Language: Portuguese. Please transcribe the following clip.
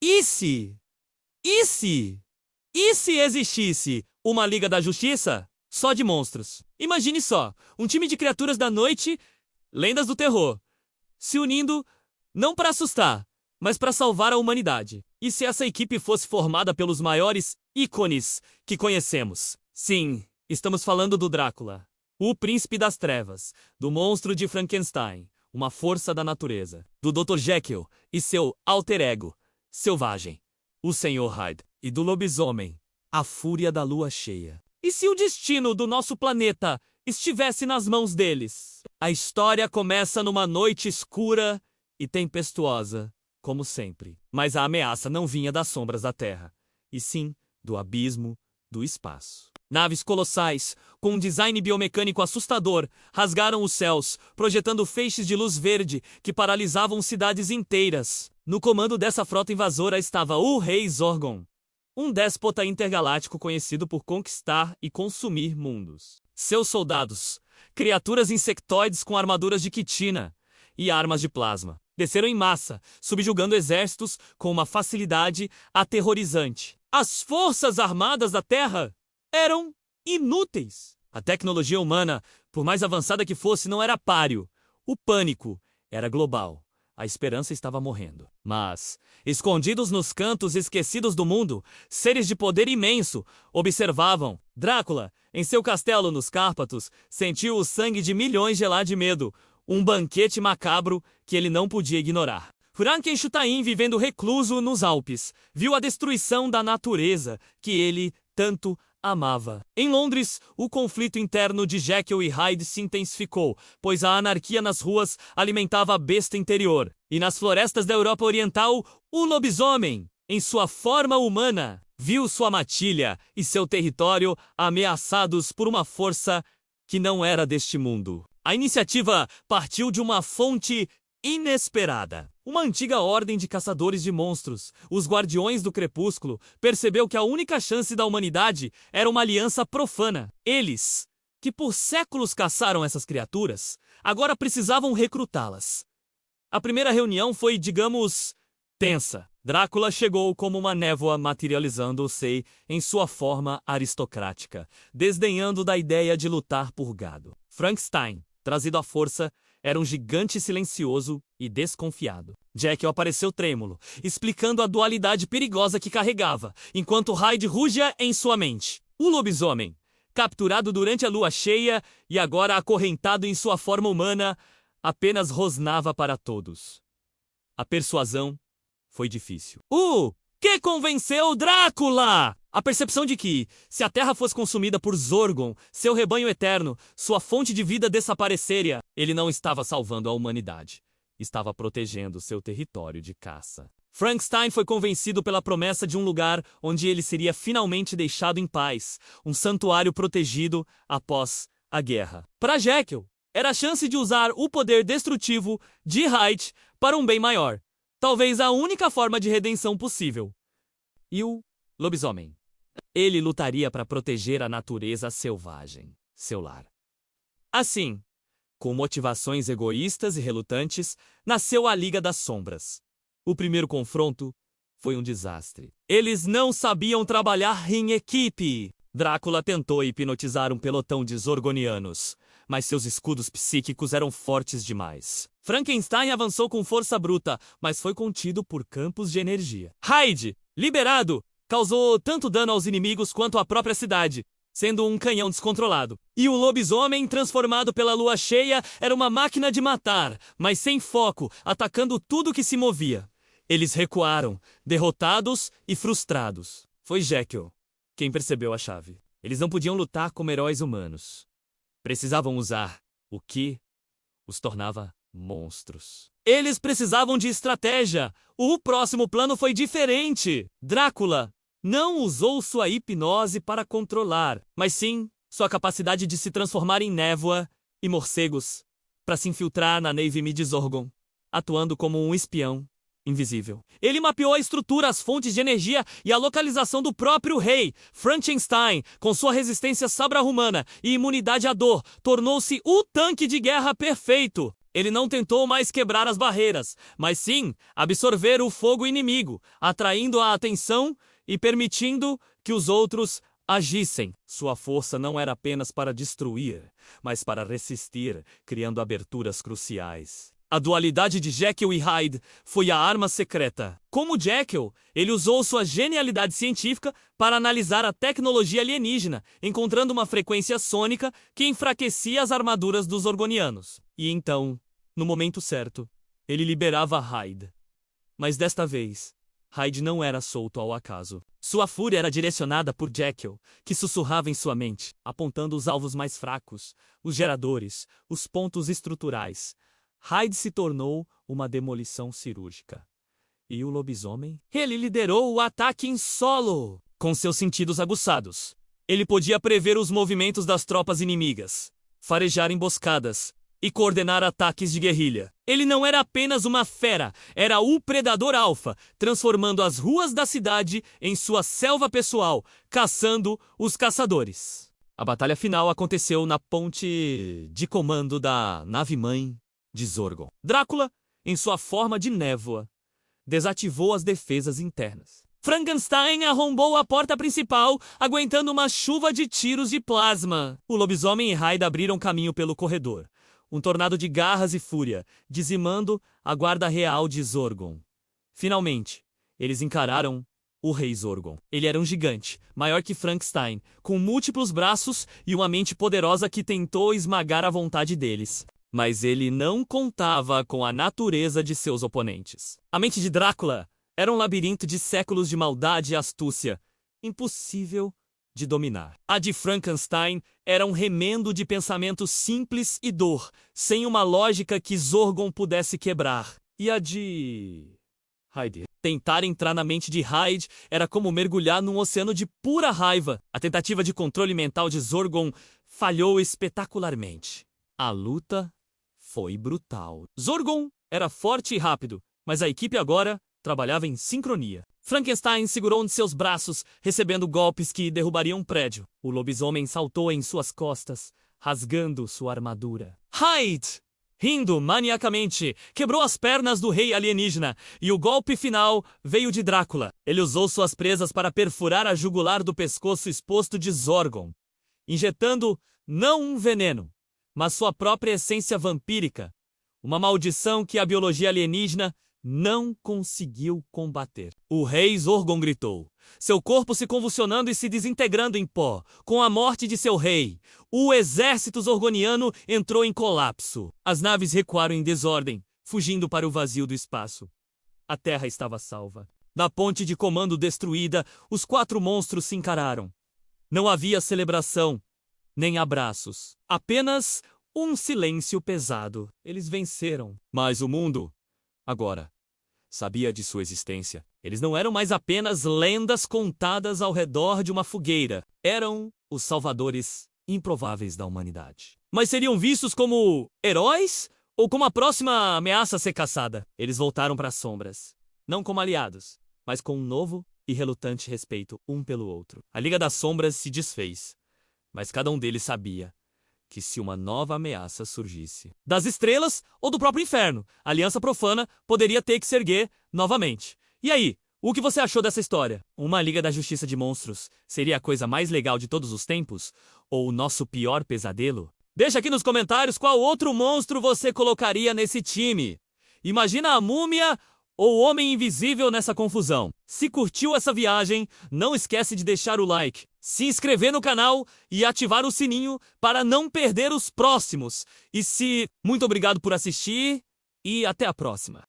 E se? E se? E se existisse uma Liga da Justiça só de monstros? Imagine só, um time de criaturas da noite, lendas do terror, se unindo não para assustar, mas para salvar a humanidade. E se essa equipe fosse formada pelos maiores ícones que conhecemos? Sim, estamos falando do Drácula, o príncipe das trevas, do monstro de Frankenstein, uma força da natureza, do Dr. Jekyll e seu alter ego, selvagem, o Sr. Hyde, e do lobisomem, a fúria da lua cheia. E se o destino do nosso planeta estivesse nas mãos deles? A história começa numa noite escura e tempestuosa, como sempre. Mas a ameaça não vinha das sombras da Terra, e sim do abismo do espaço. Naves colossais, com um design biomecânico assustador, rasgaram os céus, projetando feixes de luz verde que paralisavam cidades inteiras. No comando dessa frota invasora estava o Rei Zorgon, um déspota intergaláctico conhecido por conquistar e consumir mundos. Seus soldados, criaturas insectoides com armaduras de quitina e armas de plasma, desceram em massa, subjugando exércitos com uma facilidade aterrorizante. As forças armadas da Terra eram inúteis. A tecnologia humana, por mais avançada que fosse, não era páreo. O pânico era global. A esperança estava morrendo. Mas, escondidos nos cantos esquecidos do mundo, seres de poder imenso observavam. Drácula, em seu castelo nos Cárpatos, sentiu o sangue de milhões gelar de medo, um banquete macabro que ele não podia ignorar. Frankenstein, vivendo recluso nos Alpes, viu a destruição da natureza que ele tanto amava. Em Londres, o conflito interno de Jekyll e Hyde se intensificou, pois a anarquia nas ruas alimentava a besta interior. E nas florestas da Europa Oriental, o lobisomem, em sua forma humana, viu sua matilha e seu território ameaçados por uma força que não era deste mundo. A iniciativa partiu de uma fonte inesperada. Uma antiga ordem de caçadores de monstros, os Guardiões do Crepúsculo, percebeu que a única chance da humanidade era uma aliança profana. Eles, que por séculos caçaram essas criaturas, agora precisavam recrutá-las. A primeira reunião foi, digamos, tensa. Drácula chegou como uma névoa materializando-se em sua forma aristocrática, desdenhando da ideia de lutar por gado. Frankenstein, trazido à força, era um gigante silencioso e desconfiado. Jekyll apareceu trêmulo, explicando a dualidade perigosa que carregava, enquanto Hyde rugia em sua mente. O lobisomem, capturado durante a lua cheia e agora acorrentado em sua forma humana, apenas rosnava para todos. A persuasão foi difícil. O que convenceu Drácula? A percepção de que, se a Terra fosse consumida por Zorgon, seu rebanho eterno, sua fonte de vida desapareceria, ele não estava salvando a humanidade. Estava protegendo seu território de caça. Frankenstein foi convencido pela promessa de um lugar onde ele seria finalmente deixado em paz, um santuário protegido após a guerra. Para Jekyll, era a chance de usar o poder destrutivo de Hyde para um bem maior. Talvez a única forma de redenção possível. E o lobisomem? Ele lutaria para proteger a natureza selvagem, seu lar. Assim, com motivações egoístas e relutantes, nasceu a Liga das Sombras. O primeiro confronto foi um desastre. Eles não sabiam trabalhar em equipe. Drácula tentou hipnotizar um pelotão de zorgonianos, mas seus escudos psíquicos eram fortes demais. Frankenstein avançou com força bruta, mas foi contido por campos de energia. Hyde, liberado, causou tanto dano aos inimigos quanto à própria cidade, sendo um canhão descontrolado. E o lobisomem, transformado pela lua cheia, era uma máquina de matar, mas sem foco, atacando tudo que se movia. Eles recuaram, derrotados e frustrados. Foi Jekyll quem percebeu a chave. Eles não podiam lutar como heróis humanos. Precisavam usar o que os tornava monstros. Eles precisavam de estratégia. O próximo plano foi diferente. Drácula não usou sua hipnose para controlar, mas sim sua capacidade de se transformar em névoa e morcegos para se infiltrar na Nave Mid-Zorgon, atuando como um espião invisível. Ele mapeou a estrutura, as fontes de energia e a localização do próprio rei. Frankenstein, com sua resistência sabra-humana e imunidade à dor, tornou-se o tanque de guerra perfeito. Ele não tentou mais quebrar as barreiras, mas sim absorver o fogo inimigo, atraindo a atenção e permitindo que os outros agissem. Sua força não era apenas para destruir, mas para resistir, criando aberturas cruciais. A dualidade de Jekyll e Hyde foi a arma secreta. Como Jekyll, ele usou sua genialidade científica para analisar a tecnologia alienígena, encontrando uma frequência sônica que enfraquecia as armaduras dos Orgonianos. E então, no momento certo, ele liberava Hyde. Mas desta vez, Hyde não era solto ao acaso. Sua fúria era direcionada por Jekyll, que sussurrava em sua mente, apontando os alvos mais fracos, os geradores, os pontos estruturais. Hyde se tornou uma demolição cirúrgica. E o lobisomem? Ele liderou o ataque em solo, com seus sentidos aguçados. Ele podia prever os movimentos das tropas inimigas, farejar emboscadas e coordenar ataques de guerrilha. Ele não era apenas uma fera, era o predador alfa, transformando as ruas da cidade em sua selva pessoal, caçando os caçadores. A batalha final aconteceu na ponte de comando da nave-mãe de Zorgon. Drácula, em sua forma de névoa, desativou as defesas internas. Frankenstein arrombou a porta principal, aguentando uma chuva de tiros de plasma. O lobisomem e Hyde abriram caminho pelo corredor. Um tornado de garras e fúria, dizimando a guarda real de Zorgon. Finalmente, eles encararam o rei Zorgon. Ele era um gigante, maior que Frankenstein, com múltiplos braços e uma mente poderosa que tentou esmagar a vontade deles. Mas ele não contava com a natureza de seus oponentes. A mente de Drácula era um labirinto de séculos de maldade e astúcia, impossível de dominar. A de Frankenstein era um remendo de pensamentos simples e dor, sem uma lógica que Zorgon pudesse quebrar. E a de Hyde? Tentar entrar na mente de Hyde era como mergulhar num oceano de pura raiva. A tentativa de controle mental de Zorgon falhou espetacularmente. A luta foi brutal. Zorgon era forte e rápido, mas a equipe agora trabalhava em sincronia. Frankenstein segurou um de seus braços, recebendo golpes que derrubariam um prédio. O lobisomem saltou em suas costas, rasgando sua armadura. Hyde, rindo maniacamente, quebrou as pernas do rei alienígena, e o golpe final veio de Drácula. Ele usou suas presas para perfurar a jugular do pescoço exposto de Zorgon, injetando não um veneno, mas sua própria essência vampírica, uma maldição que a biologia alienígena não conseguiu combater. O rei Zorgon gritou, seu corpo se convulsionando e se desintegrando em pó. Com a morte de seu rei, o exército zorgoniano entrou em colapso. As naves recuaram em desordem, fugindo para o vazio do espaço. A Terra estava salva. Na ponte de comando destruída, os 4 monstros se encararam. Não havia celebração, nem abraços. Apenas um silêncio pesado. Eles venceram. Mas o mundo, agora, sabia de sua existência. Eles não eram mais apenas lendas contadas ao redor de uma fogueira. Eram os salvadores improváveis da humanidade. Mas seriam vistos como heróis ou como a próxima ameaça a ser caçada? Eles voltaram para as sombras. Não como aliados, mas com um novo e relutante respeito um pelo outro. A Liga das Sombras se desfez, mas cada um deles sabia que se uma nova ameaça surgisse das estrelas ou do próprio inferno, a Aliança Profana poderia ter que se erguer novamente. E aí, o que você achou dessa história? Uma Liga da Justiça de Monstros seria a coisa mais legal de todos os tempos? Ou o nosso pior pesadelo? Deixa aqui nos comentários qual outro monstro você colocaria nesse time. Imagina a Múmia ou o Homem Invisível nessa confusão. Se curtiu essa viagem, não esquece de deixar o like, se inscrever no canal e ativar o sininho para não perder os próximos. Muito obrigado por assistir e até a próxima.